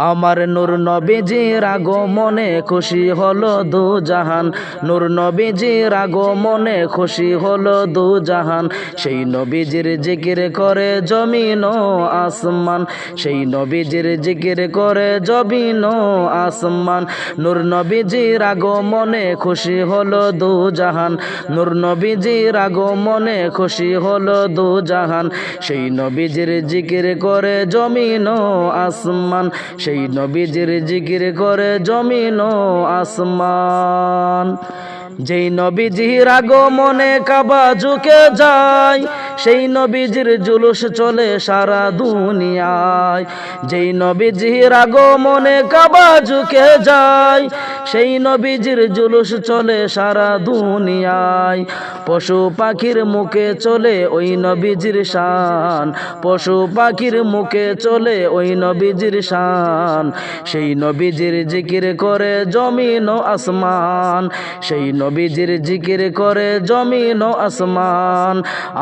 আমার নূর নবীজির আগমনে খুশি হলো দু জাহান, নূর নবীজির আগমনে খুশি হলো দু জাহান। সেই নবীজির জিকির করে জমিন ও আসমান, সেই নবীজির জিকির করে জমিন ও আসমান। নূর নবীজির আগমনে খুশি হলো দু জাহান, নূর নবীজির আগমনে খুশি হলো দু জাহান। সেই নবীজির জিকির করে জমিন ও আসমান, সেই নবীজির জিকির করে জমিন ও আসমান। যেই নবীজির আগমনে কাবা ঝুঁকে যায়, সেই নবীজির জুলুস চলে সারা দুনিয়ায়। যেই নবীজির আগমনে কাবা ঝুঁকে যায়, সেই নবীজির জুলুস চলে সারা দুনিয়ায়। পশু পাখির মুখে চলে ওই নবীজির শান, পশু পাখির মুখে চলে ওই নবীজির শান। সেই নবীজির জিকির করে জমিন ও আসমান, সেই নবীজির জিকির করে জমিন ও আসমান।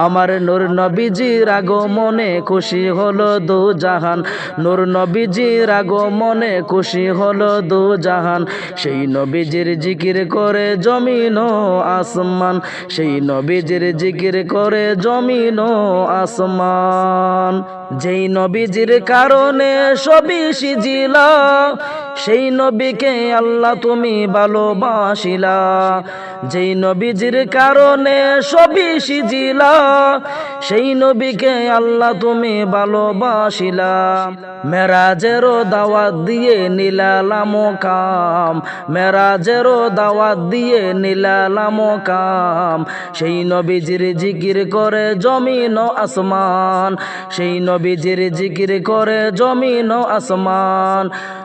আমার নূর নবীজির আগমনে খুশি হলো দু জাহান, নূর নবীজির আগমনে খুশি হলো দু জাহান। সেই নবীজির জিকির করে জমিন ও আসমান, সেই নবীজির জিকির করে জমিন ও আসমান। যেই নবীজির কারণে সবই সিজিলা, সেই নবীকে আল্লাহ তুমি ভালোবাসিলা। যেই নবীজির কারণে সবই সিজিলা, সেই নবীকে আল্লাহ তুমি ভালোবাসিলা। মেরাজেরও দাওয়াত দিয়ে নিলালাম কাম, মেরাজেরও দাওয়াত দিয়ে নিলালাম কাম। সেই নবীজির জিকির করে জমিন ও আসমান, সেই নবীজির জিকির করে জমিন ও আসমান।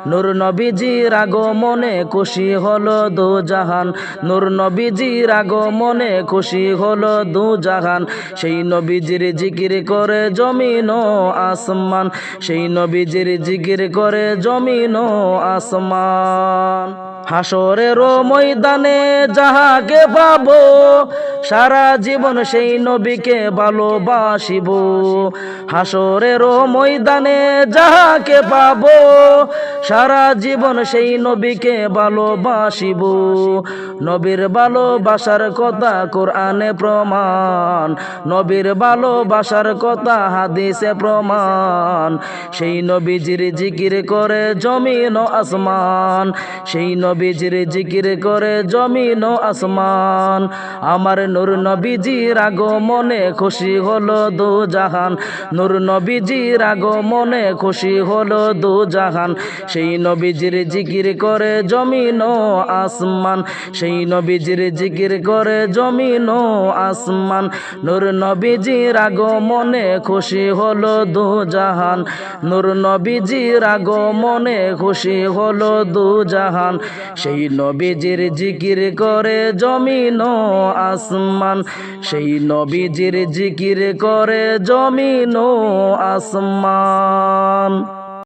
নূর নবীজির আগমনে খুশি হলো দু জাহান, নূর নবীজির আগমনে খুশি হলো দু জাহান। সেই নবীজির জিকির করে জমিন ও আসমান, সেই নবীজির জিকির করে জমিন ও আসমান। হাসরের ময়দানে যাহাকে পাবো, সারা জীবন সেই নবীকে ভালোবাসিব। হাসরের ময়দানে যাহাকে পাবো, সারা জীবন সেই নবীকে ভালোবাসিব। নবীর ভালোবাসার কথা কোরআনে প্রমাণ, নবীর ভালোবাসার কথা হাদিসে প্রমাণ। সেই নবীজির জিকির করে জমিন ও আসমান, সেই নবীজির জিকির করে জমিন ও আসমান। আমার নূর নবীজির আগমনে খুশি হলো দু জাহান, নূর নবীজির আগমনে খুশি হলো দু জাহান। সেই নবীজির জিকির করে জমিন ও আসমান, সেই নবীজির জিকির করে জমিন ও আসমান। নূর নবীজির আগমনে খুশি হলো দু জাহান, নূর নবীজির আগমনে খুশি হলো দু জাহান। সেই নবীজির জিকির করে জমিন ও আসমান, সেই নবীজির জিকির করে জমিন ও আসমান।